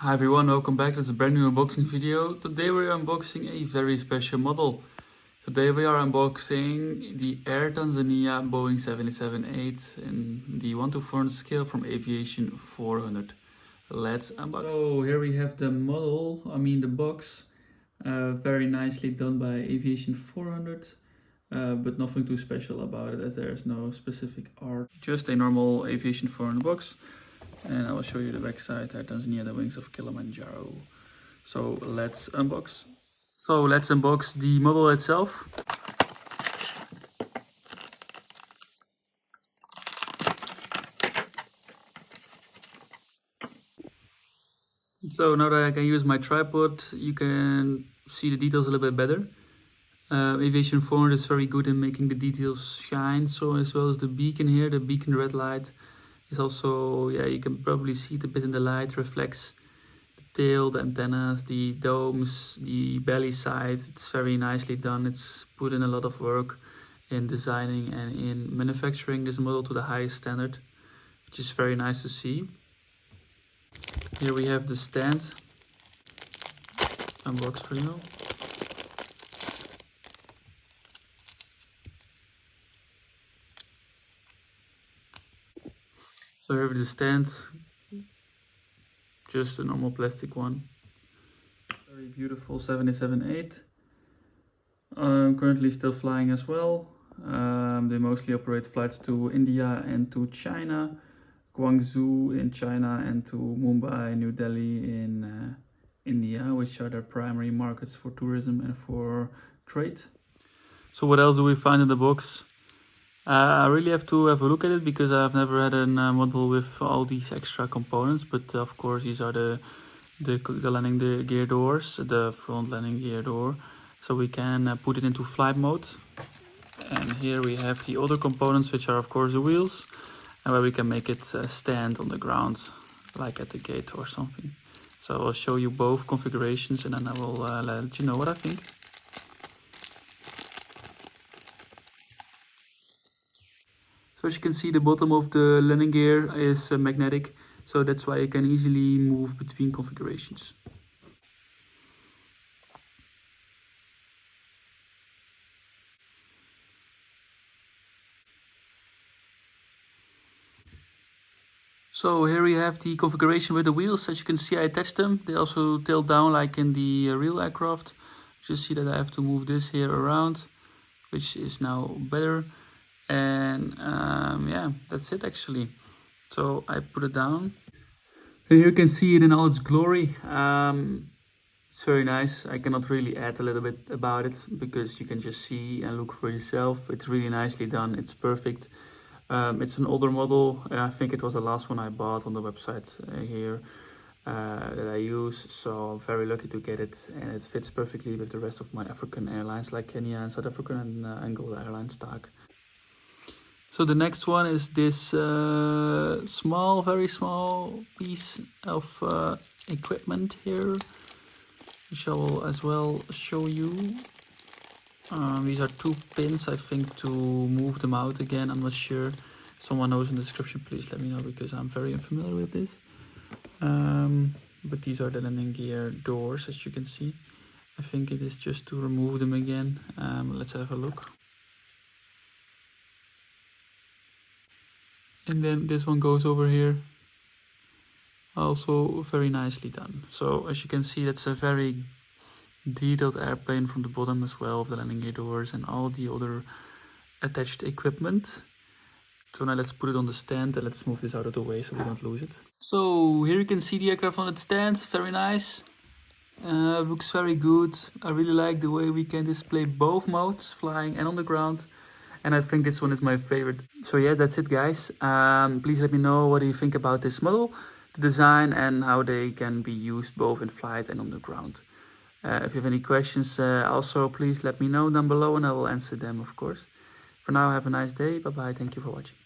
Hi everyone, welcome back. This is a brand new unboxing video. Today we are unboxing a very special model. Today we are unboxing the Air Tanzania Boeing 787-8 in the 1 to 400 scale from Aviation 400. Let's unbox. So here we have the model, the box. Very nicely done by Aviation 400. But nothing too special about it as there is no specific art. Just a normal Aviation 400 box. And I will show you the back side, Air Tanzania, the wings of Kilimanjaro. So let's unbox. So let's unbox the model itself. So now that I can use my tripod, you can see the details a little bit better. Aviation 400 is very good in making the details shine, so as well as the beacon here, the beacon red light is also, you can probably see it a bit in the light, reflects the tail, the antennas, the domes, the belly side. It's very nicely done. It's put in a lot of work in designing and in manufacturing this model to the highest standard, which is very nice to see. Here we have the stand, unboxed for you. So here is the stand, just a normal plastic one. Very beautiful 787-8. Currently still flying as well. They mostly operate flights to India and to China, Guangzhou in China and to Mumbai, New Delhi in India, which are their primary markets for tourism and for trade. So what else do we find in the box? I really have to have a look at it because I've never had a model with all these extra components, but of course these are the landing gear doors, the front landing gear door, so we can put it into flight mode. And here we have the other components, which are of course the wheels, and where we can make it stand on the ground like at the gate or something. So I'll show you both configurations and then I will let you know what I think. So as you can see, the bottom of the landing gear is magnetic, so that's why you can easily move between configurations. So here we have the configuration with the wheels. As you can see, I attached them. They also tilt down like in the real aircraft. Just see that I have to move this here around, which is now better. And yeah, that's it actually. So I put it down. And here you can see it in all its glory. It's very nice. I cannot really add a little bit about it because you can just see and look for yourself. It's really nicely done. It's perfect. It's an older model. I think it was the last one I bought on the website here that I use. So I'm very lucky to get it, and it fits perfectly with the rest of my African airlines like Kenya and South Africa and Angola Airlines stock. So the next one is this very small piece of equipment here, which I will as well show you. These are two pins, I think, to move them out again. I'm not sure. Someone knows in the description, please let me know because I'm very unfamiliar with this. But these are the landing gear doors, as you can see. I think it is just to remove them again. Let's have a look. And then this one goes over here. Also very nicely done. So as you can see, that's a very detailed airplane from the bottom as well, of the landing gear doors and all the other attached equipment. So now let's put it on the stand and let's move this out of the way so we don't lose it. So here you can see the aircraft on its stand, very nice. Looks very good. I really like the way we can display both modes, flying and on the ground. And I think this one is my favorite. So yeah, that's it guys. Please let me know what you think about this model, the design and how they can be used both in flight and on the ground. If you have any questions, also please let me know down below and I will answer them, of course. For now, have a nice day. Bye bye. Thank you for watching.